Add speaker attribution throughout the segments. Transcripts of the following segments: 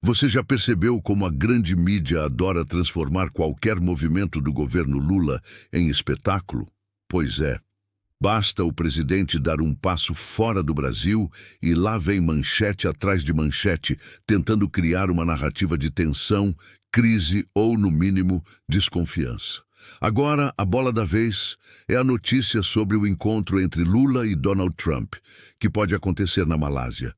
Speaker 1: Você já percebeu como a grande mídia adora transformar qualquer movimento do governo Lula em espetáculo? Pois é. Basta o presidente dar um passo fora do Brasil e lá vem manchete atrás de manchete, tentando criar uma narrativa de tensão, crise ou, no mínimo, desconfiança. Agora, a bola da vez é a notícia sobre o encontro entre Lula e Donald Trump, que pode acontecer na Malásia.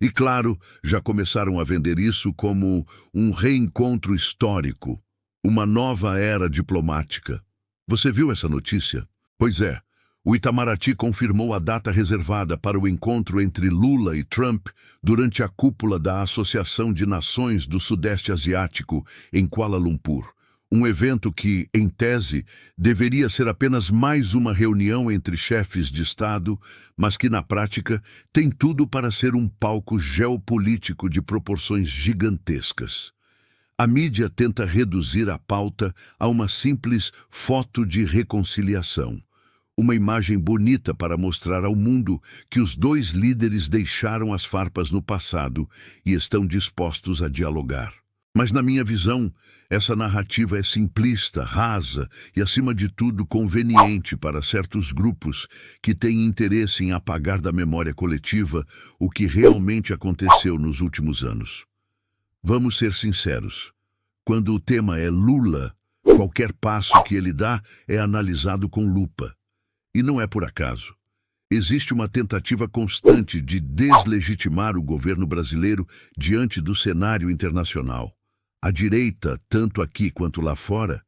Speaker 1: E, claro, já começaram a vender isso como um reencontro histórico, uma nova era diplomática. Você viu essa notícia? Pois é. O Itamaraty confirmou a data reservada para o encontro entre Lula e Trump durante a cúpula da Associação de Nações do Sudeste Asiático em Kuala Lumpur. Um evento que, em tese, deveria ser apenas mais uma reunião entre chefes de Estado, mas que, na prática, tem tudo para ser um palco geopolítico de proporções gigantescas. A mídia tenta reduzir a pauta a uma simples foto de reconciliação. Uma imagem bonita para mostrar ao mundo que os dois líderes deixaram as farpas no passado e estão dispostos a dialogar. Mas, na minha visão, essa narrativa é simplista, rasa e, acima de tudo, conveniente para certos grupos que têm interesse em apagar da memória coletiva o que realmente aconteceu nos últimos anos. Vamos ser sinceros. Quando o tema é Lula, qualquer passo que ele dá é analisado com lupa. E não é por acaso. Existe uma tentativa constante de deslegitimar o governo brasileiro diante do cenário internacional. A direita, tanto aqui quanto lá fora,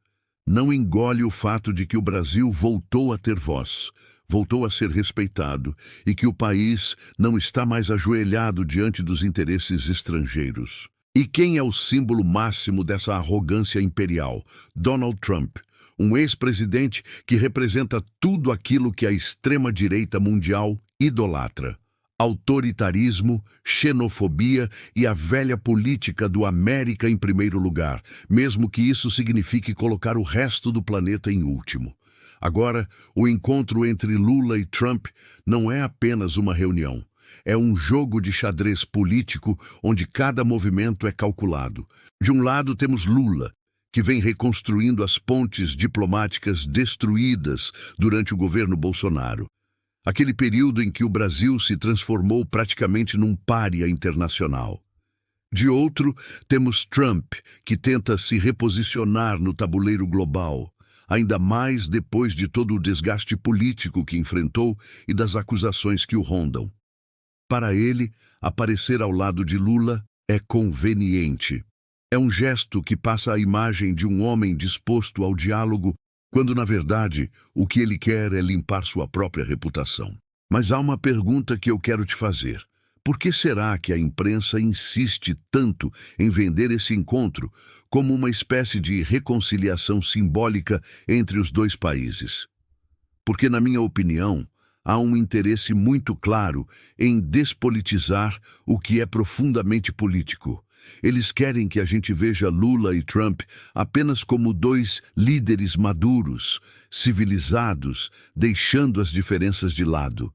Speaker 1: não engole o fato de que o Brasil voltou a ter voz, voltou a ser respeitado e que o país não está mais ajoelhado diante dos interesses estrangeiros. E quem é o símbolo máximo dessa arrogância imperial? Donald Trump. Um ex-presidente que representa tudo aquilo que a extrema-direita mundial idolatra. Autoritarismo, xenofobia e a velha política do América em primeiro lugar, mesmo que isso signifique colocar o resto do planeta em último. Agora, o encontro entre Lula e Trump não é apenas uma reunião. É um jogo de xadrez político onde cada movimento é calculado. De um lado temos Lula, que vem reconstruindo as pontes diplomáticas destruídas durante o governo Bolsonaro. Aquele período em que o Brasil se transformou praticamente num pária internacional. De outro, temos Trump, que tenta se reposicionar no tabuleiro global, ainda mais depois de todo o desgaste político que enfrentou e das acusações que o rondam. Para ele, aparecer ao lado de Lula é conveniente. É um gesto que passa a imagem de um homem disposto ao diálogo, quando, na verdade, o que ele quer é limpar sua própria reputação. Mas há uma pergunta que eu quero te fazer. Por que será que a imprensa insiste tanto em vender esse encontro como uma espécie de reconciliação simbólica entre os dois países? Porque, na minha opinião, há um interesse muito claro em despolitizar o que é profundamente político. Eles querem que a gente veja Lula e Trump apenas como dois líderes maduros, civilizados, deixando as diferenças de lado.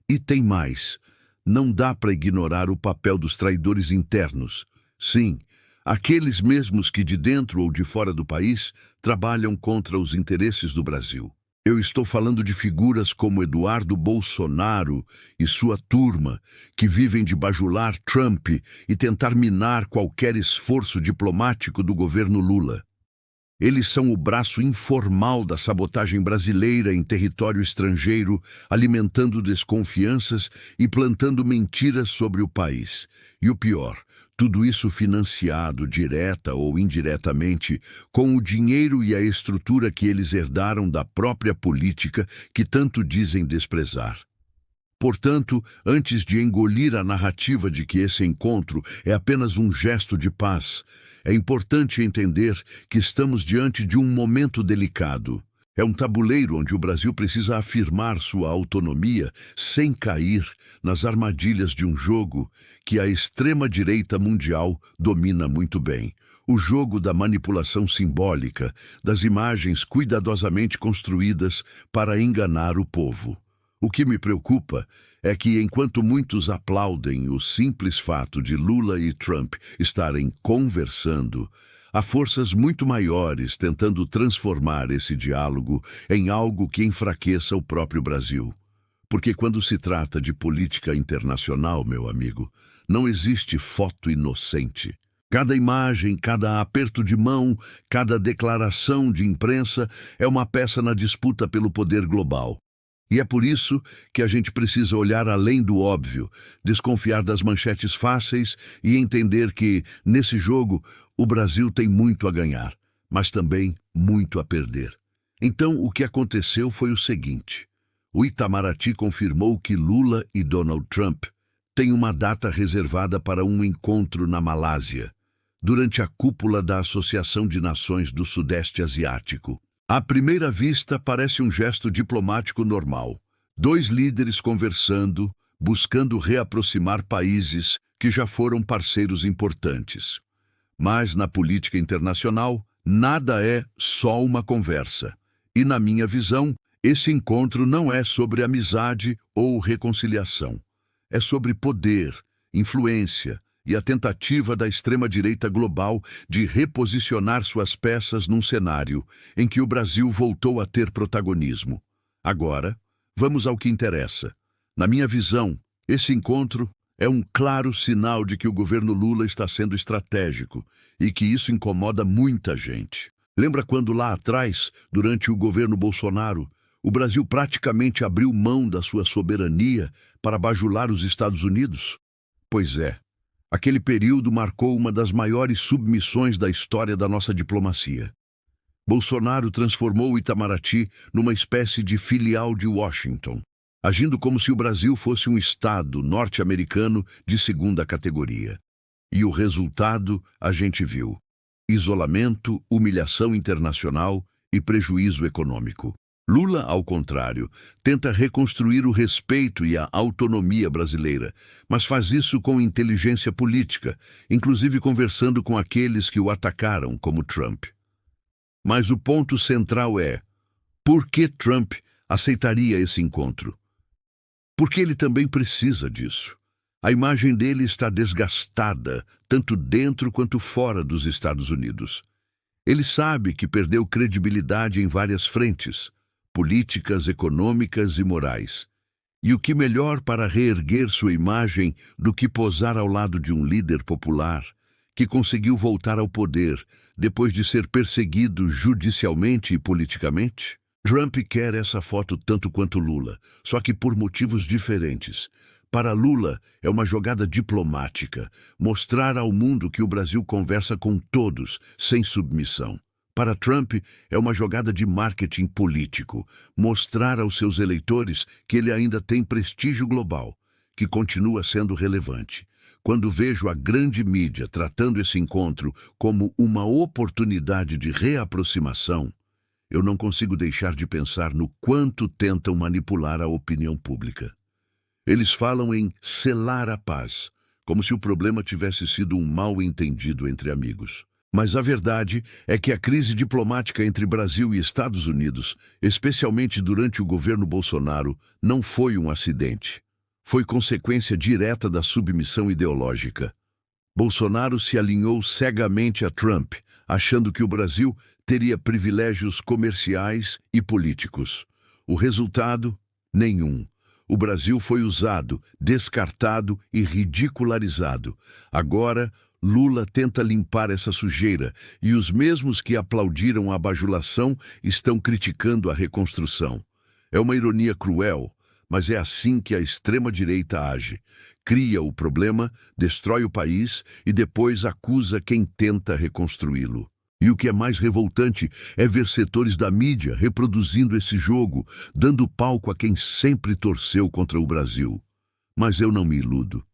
Speaker 1: E tem mais. Não dá para ignorar o papel dos traidores internos. Sim, aqueles mesmos que de dentro ou de fora do país trabalham contra os interesses do Brasil. Eu estou falando de figuras como Eduardo Bolsonaro e sua turma, que vivem de bajular Trump e tentar minar qualquer esforço diplomático do governo Lula. Eles são o braço informal da sabotagem brasileira em território estrangeiro, alimentando desconfianças e plantando mentiras sobre o país. E o pior, tudo isso financiado, direta ou indiretamente, com o dinheiro e a estrutura que eles herdaram da própria política que tanto dizem desprezar. Portanto, antes de engolir a narrativa de que esse encontro é apenas um gesto de paz, é importante entender que estamos diante de um momento delicado. É um tabuleiro onde o Brasil precisa afirmar sua autonomia sem cair nas armadilhas de um jogo que a extrema-direita mundial domina muito bem. O jogo da manipulação simbólica, das imagens cuidadosamente construídas para enganar o povo. O que me preocupa é que, enquanto muitos aplaudem o simples fato de Lula e Trump estarem conversando, há forças muito maiores tentando transformar esse diálogo em algo que enfraqueça o próprio Brasil. Porque quando se trata de política internacional, meu amigo, não existe foto inocente. Cada imagem, cada aperto de mão, cada declaração de imprensa é uma peça na disputa pelo poder global. E é por isso que a gente precisa olhar além do óbvio, desconfiar das manchetes fáceis e entender que, nesse jogo, o Brasil tem muito a ganhar, mas também muito a perder. Então, o que aconteceu foi o seguinte: o Itamaraty confirmou que Lula e Donald Trump têm uma data reservada para um encontro na Malásia, durante a cúpula da Associação de Nações do Sudeste Asiático. À primeira vista, parece um gesto diplomático normal. Dois líderes conversando, buscando reaproximar países que já foram parceiros importantes. Mas, na política internacional, nada é só uma conversa. E, na minha visão, esse encontro não é sobre amizade ou reconciliação. É sobre poder, influência e a tentativa da extrema-direita global de reposicionar suas peças num cenário em que o Brasil voltou a ter protagonismo. Agora, vamos ao que interessa. Na minha visão, esse encontro é um claro sinal de que o governo Lula está sendo estratégico e que isso incomoda muita gente. Lembra quando lá atrás, durante o governo Bolsonaro, o Brasil praticamente abriu mão da sua soberania para bajular os Estados Unidos? Pois é. Aquele período marcou uma das maiores submissões da história da nossa diplomacia. Bolsonaro transformou o Itamaraty numa espécie de filial de Washington, agindo como se o Brasil fosse um estado norte-americano de segunda categoria. E o resultado a gente viu: isolamento, humilhação internacional e prejuízo econômico. Lula, ao contrário, tenta reconstruir o respeito e a autonomia brasileira, mas faz isso com inteligência política, inclusive conversando com aqueles que o atacaram, como Trump. Mas o ponto central é: por que Trump aceitaria esse encontro? Porque ele também precisa disso. A imagem dele está desgastada, tanto dentro quanto fora dos Estados Unidos. Ele sabe que perdeu credibilidade em várias frentes: políticas, econômicas e morais. E o que melhor para reerguer sua imagem do que posar ao lado de um líder popular que conseguiu voltar ao poder depois de ser perseguido judicialmente e politicamente? Trump quer essa foto tanto quanto Lula, só que por motivos diferentes. Para Lula, é uma jogada diplomática, mostrar ao mundo que o Brasil conversa com todos, sem submissão. Para Trump, é uma jogada de marketing político, mostrar aos seus eleitores que ele ainda tem prestígio global, que continua sendo relevante. Quando vejo a grande mídia tratando esse encontro como uma oportunidade de reaproximação, eu não consigo deixar de pensar no quanto tentam manipular a opinião pública. Eles falam em selar a paz, como se o problema tivesse sido um mal-entendido entre amigos. Mas a verdade é que a crise diplomática entre Brasil e Estados Unidos, especialmente durante o governo Bolsonaro, não foi um acidente. Foi consequência direta da submissão ideológica. Bolsonaro se alinhou cegamente a Trump, achando que o Brasil teria privilégios comerciais e políticos. O resultado? Nenhum. O Brasil foi usado, descartado e ridicularizado. Agora, Lula tenta limpar essa sujeira e os mesmos que aplaudiram a bajulação estão criticando a reconstrução. É uma ironia cruel, mas é assim que a extrema-direita age. Cria o problema, destrói o país e depois acusa quem tenta reconstruí-lo. E o que é mais revoltante é ver setores da mídia reproduzindo esse jogo, dando palco a quem sempre torceu contra o Brasil. Mas eu não me iludo.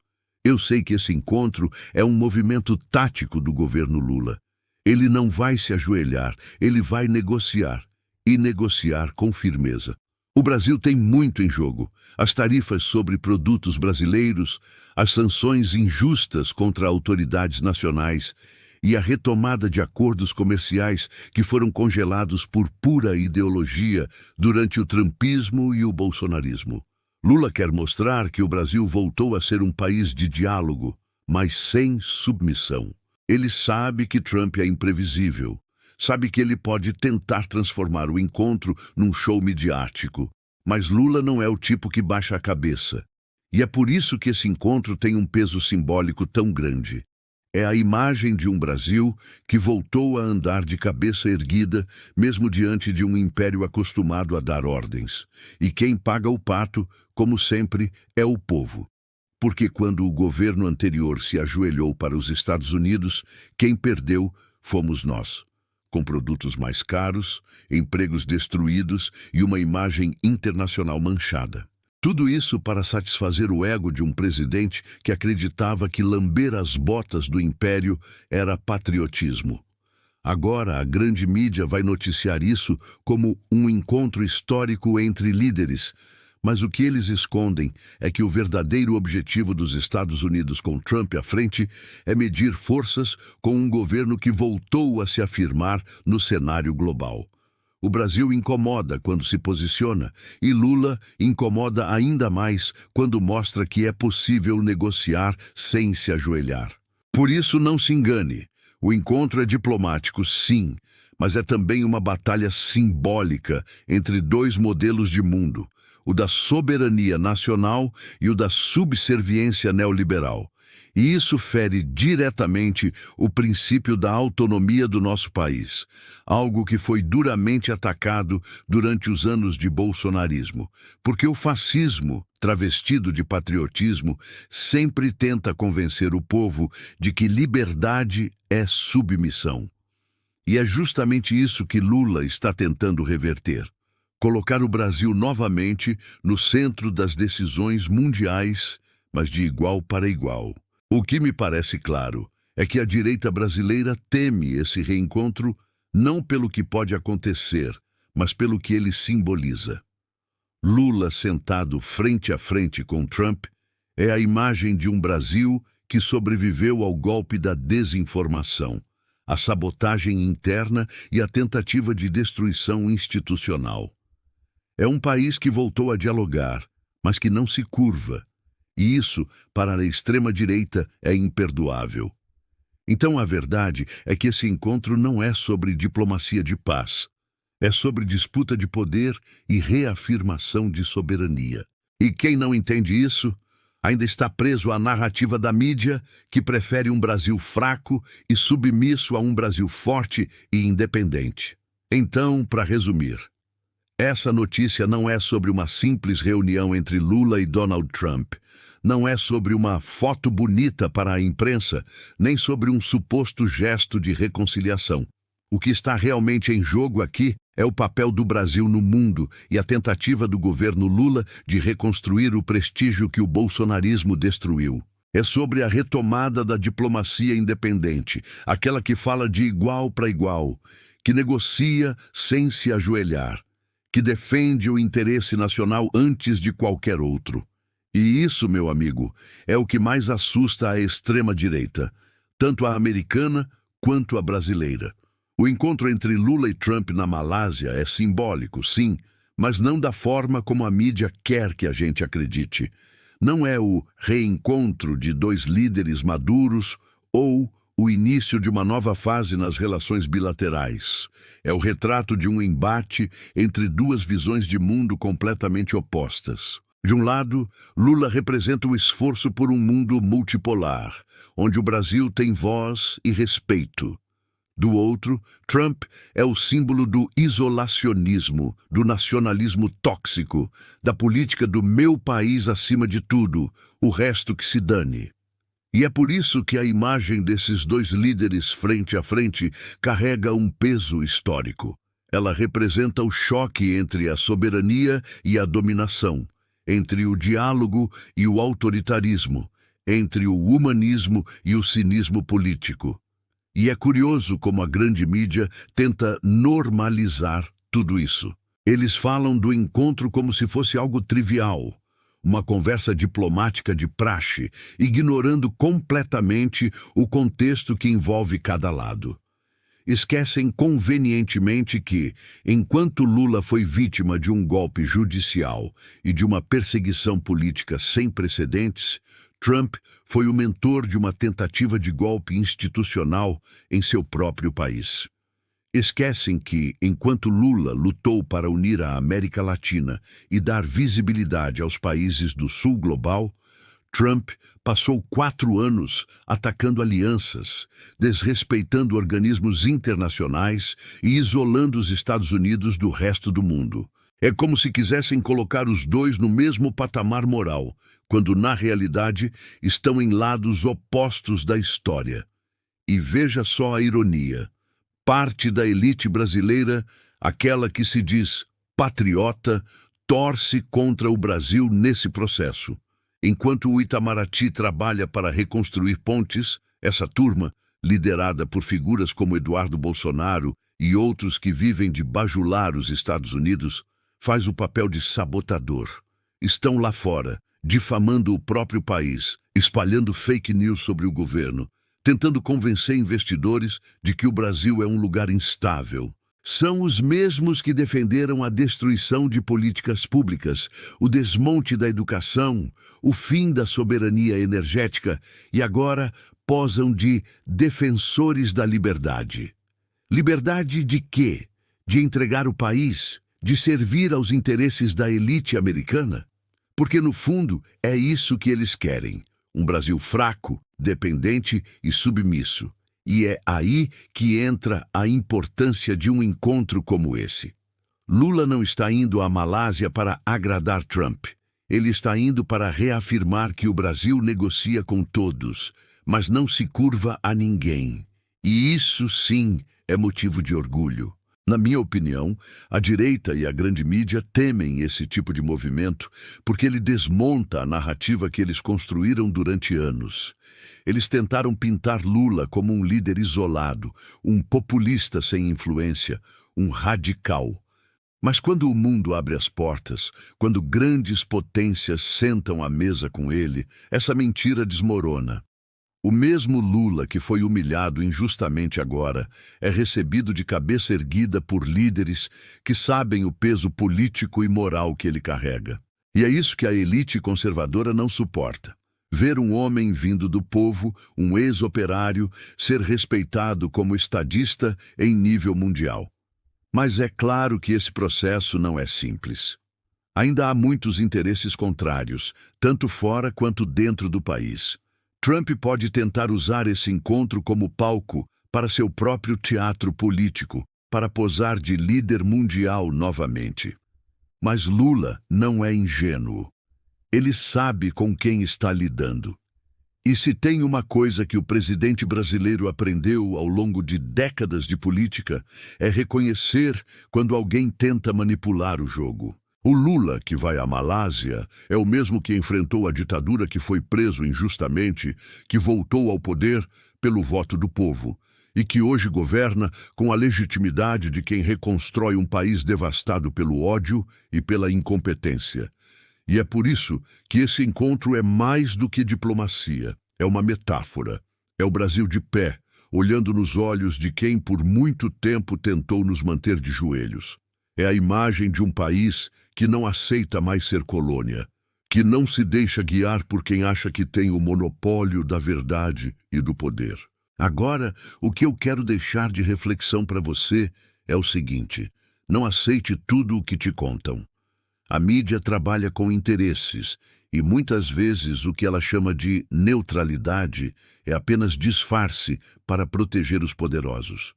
Speaker 1: Eu sei que esse encontro é um movimento tático do governo Lula. Ele não vai se ajoelhar, ele vai negociar, e negociar com firmeza. O Brasil tem muito em jogo: as tarifas sobre produtos brasileiros, as sanções injustas contra autoridades nacionais e a retomada de acordos comerciais que foram congelados por pura ideologia durante o trumpismo e o bolsonarismo. Lula quer mostrar que o Brasil voltou a ser um país de diálogo, mas sem submissão. Ele sabe que Trump é imprevisível, sabe que ele pode tentar transformar o encontro num show midiático, mas Lula não é o tipo que baixa a cabeça. E é por isso que esse encontro tem um peso simbólico tão grande. É a imagem de um Brasil que voltou a andar de cabeça erguida, mesmo diante de um império acostumado a dar ordens. E quem paga o pato, como sempre, é o povo. Porque quando o governo anterior se ajoelhou para os Estados Unidos, quem perdeu fomos nós. Com produtos mais caros, empregos destruídos e uma imagem internacional manchada. Tudo isso para satisfazer o ego de um presidente que acreditava que lamber as botas do império era patriotismo. Agora a grande mídia vai noticiar isso como um encontro histórico entre líderes, mas o que eles escondem é que o verdadeiro objetivo dos Estados Unidos com Trump à frente é medir forças com um governo que voltou a se afirmar no cenário global. O Brasil incomoda quando se posiciona e Lula incomoda ainda mais quando mostra que é possível negociar sem se ajoelhar. Por isso, não se engane. O encontro é diplomático, sim, mas é também uma batalha simbólica entre dois modelos de mundo, o da soberania nacional e o da subserviência neoliberal. E isso fere diretamente o princípio da autonomia do nosso país, algo que foi duramente atacado durante os anos de bolsonarismo, porque o fascismo, travestido de patriotismo, sempre tenta convencer o povo de que liberdade é submissão. E é justamente isso que Lula está tentando reverter. Colocar o Brasil novamente no centro das decisões mundiais, mas de igual para igual. O que me parece claro é que a direita brasileira teme esse reencontro não pelo que pode acontecer, mas pelo que ele simboliza. Lula sentado frente a frente com Trump é a imagem de um Brasil que sobreviveu ao golpe da desinformação, a sabotagem interna e a tentativa de destruição institucional. É um país que voltou a dialogar, mas que não se curva. E isso, para a extrema-direita, é imperdoável. Então a verdade é que esse encontro não é sobre diplomacia de paz. É sobre disputa de poder e reafirmação de soberania. E quem não entende isso, ainda está preso à narrativa da mídia que prefere um Brasil fraco e submisso a um Brasil forte e independente. Então, para resumir, essa notícia não é sobre uma simples reunião entre Lula e Donald Trump. Não é sobre uma foto bonita para a imprensa, nem sobre um suposto gesto de reconciliação. O que está realmente em jogo aqui é o papel do Brasil no mundo e a tentativa do governo Lula de reconstruir o prestígio que o bolsonarismo destruiu. É sobre a retomada da diplomacia independente, aquela que fala de igual para igual, que negocia sem se ajoelhar, que defende o interesse nacional antes de qualquer outro. E isso, meu amigo, é o que mais assusta a extrema-direita, tanto a americana quanto a brasileira. O encontro entre Lula e Trump na Malásia é simbólico, sim, mas não da forma como a mídia quer que a gente acredite. Não é o reencontro de dois líderes maduros ou o início de uma nova fase nas relações bilaterais. É o retrato de um embate entre duas visões de mundo completamente opostas. De um lado, Lula representa o esforço por um mundo multipolar, onde o Brasil tem voz e respeito. Do outro, Trump é o símbolo do isolacionismo, do nacionalismo tóxico, da política do meu país acima de tudo, o resto que se dane. E é por isso que a imagem desses dois líderes frente a frente carrega um peso histórico. Ela representa o choque entre a soberania e a dominação, entre o diálogo e o autoritarismo, entre o humanismo e o cinismo político. E é curioso como a grande mídia tenta normalizar tudo isso. Eles falam do encontro como se fosse algo trivial, uma conversa diplomática de praxe, ignorando completamente o contexto que envolve cada lado. esquecem convenientemente que, enquanto Lula foi vítima de um golpe judicial e de uma perseguição política sem precedentes, Trump foi o mentor de uma tentativa de golpe institucional em seu próprio país. Esquecem que, enquanto Lula lutou para unir a América Latina e dar visibilidade aos países do Sul global, Trump passou 4 anos atacando alianças, desrespeitando organismos internacionais e isolando os Estados Unidos do resto do mundo. É como se quisessem colocar os dois no mesmo patamar moral, quando na realidade estão em lados opostos da história. E veja só a ironia. Parte da elite brasileira, aquela que se diz patriota, torce contra o Brasil nesse processo. Enquanto o Itamaraty trabalha para reconstruir pontes, essa turma, liderada por figuras como Eduardo Bolsonaro e outros que vivem de bajular os Estados Unidos, faz o papel de sabotador. Estão lá fora, difamando o próprio país, espalhando fake news sobre o governo, tentando convencer investidores de que o Brasil é um lugar instável. São os mesmos que defenderam a destruição de políticas públicas, o desmonte da educação, o fim da soberania energética e agora posam de defensores da liberdade. Liberdade de quê? De entregar o país? De servir aos interesses da elite americana? Porque, no fundo, é isso que eles querem. Um Brasil fraco, dependente e submisso. E é aí que entra a importância de um encontro como esse. Lula não está indo à Malásia para agradar Trump. Ele está indo para reafirmar que o Brasil negocia com todos, mas não se curva a ninguém. E isso, sim, é motivo de orgulho. Na minha opinião, a direita e a grande mídia temem esse tipo de movimento porque ele desmonta a narrativa que eles construíram durante anos. Eles tentaram pintar Lula como um líder isolado, um populista sem influência, um radical. Mas quando o mundo abre as portas, quando grandes potências sentam à mesa com ele, essa mentira desmorona. O mesmo Lula que foi humilhado injustamente agora é recebido de cabeça erguida por líderes que sabem o peso político e moral que ele carrega. E é isso que a elite conservadora não suporta. Ver um homem vindo do povo, um ex-operário, ser respeitado como estadista em nível mundial. Mas é claro que esse processo não é simples. Ainda há muitos interesses contrários, tanto fora quanto dentro do país. Trump pode tentar usar esse encontro como palco para seu próprio teatro político, para posar de líder mundial novamente. Mas Lula não é ingênuo. Ele sabe com quem está lidando. E se tem uma coisa que o presidente brasileiro aprendeu ao longo de décadas de política, é reconhecer quando alguém tenta manipular o jogo. O Lula, que vai à Malásia, é o mesmo que enfrentou a ditadura, que foi preso injustamente, que voltou ao poder pelo voto do povo e que hoje governa com a legitimidade de quem reconstrói um país devastado pelo ódio e pela incompetência. E é por isso que esse encontro é mais do que diplomacia, é uma metáfora. É o Brasil de pé, olhando nos olhos de quem por muito tempo tentou nos manter de joelhos. É a imagem de um país que não aceita mais ser colônia, que não se deixa guiar por quem acha que tem o monopólio da verdade e do poder. Agora, o que eu quero deixar de reflexão para você é o seguinte: não aceite tudo o que te contam. A mídia trabalha com interesses e muitas vezes o que ela chama de neutralidade é apenas disfarce para proteger os poderosos.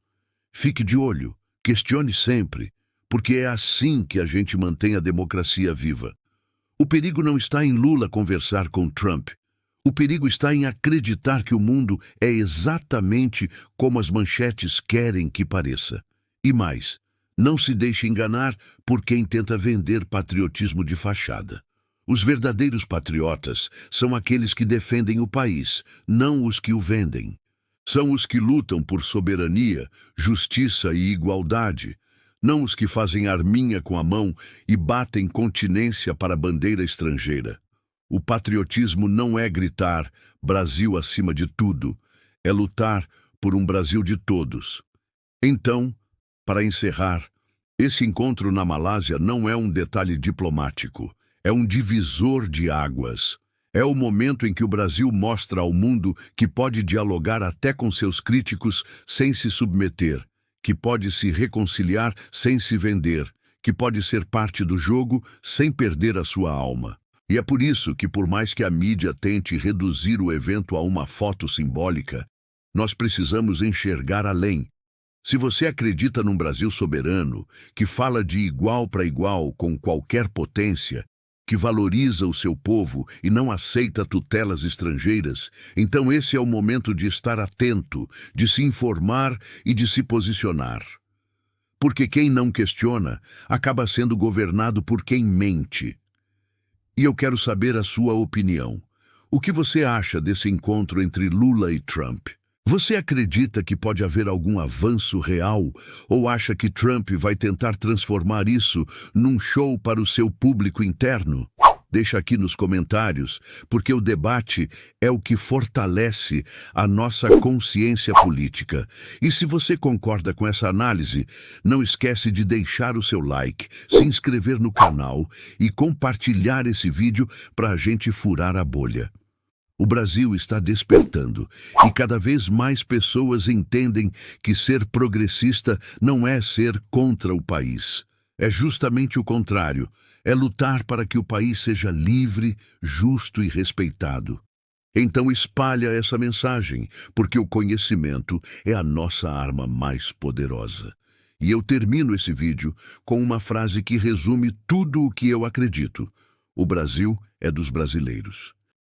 Speaker 1: Fique de olho, questione sempre, porque é assim que a gente mantém a democracia viva. O perigo não está em Lula conversar com Trump. O perigo está em acreditar que o mundo é exatamente como as manchetes querem que pareça. E mais, não se deixe enganar por quem tenta vender patriotismo de fachada. Os verdadeiros patriotas são aqueles que defendem o país, não os que o vendem. São os que lutam por soberania, justiça e igualdade, não os que fazem arminha com a mão e batem continência para a bandeira estrangeira. O patriotismo não é gritar "Brasil acima de tudo", é lutar por um Brasil de todos. Então, para encerrar, esse encontro na Malásia não é um detalhe diplomático, é um divisor de águas. É o momento em que o Brasil mostra ao mundo que pode dialogar até com seus críticos sem se submeter, que pode se reconciliar sem se vender, que pode ser parte do jogo sem perder a sua alma. E é por isso que, por mais que a mídia tente reduzir o evento a uma foto simbólica, nós precisamos enxergar além. Se você acredita num Brasil soberano, que fala de igual para igual com qualquer potência, que valoriza o seu povo e não aceita tutelas estrangeiras, então esse é o momento de estar atento, de se informar e de se posicionar. Porque quem não questiona acaba sendo governado por quem mente. E eu quero saber a sua opinião. O que você acha desse encontro entre Lula e Trump? Você acredita que pode haver algum avanço real ou acha que Trump vai tentar transformar isso num show para o seu público interno? Deixa aqui nos comentários, porque o debate é o que fortalece a nossa consciência política. E se você concorda com essa análise, não esquece de deixar o seu like, se inscrever no canal e compartilhar esse vídeo para a gente furar a bolha. O Brasil está despertando e cada vez mais pessoas entendem que ser progressista não é ser contra o país. É justamente o contrário, é lutar para que o país seja livre, justo e respeitado. Então espalha essa mensagem, porque o conhecimento é a nossa arma mais poderosa. E eu termino esse vídeo com uma frase que resume tudo o que eu acredito. O Brasil é dos brasileiros.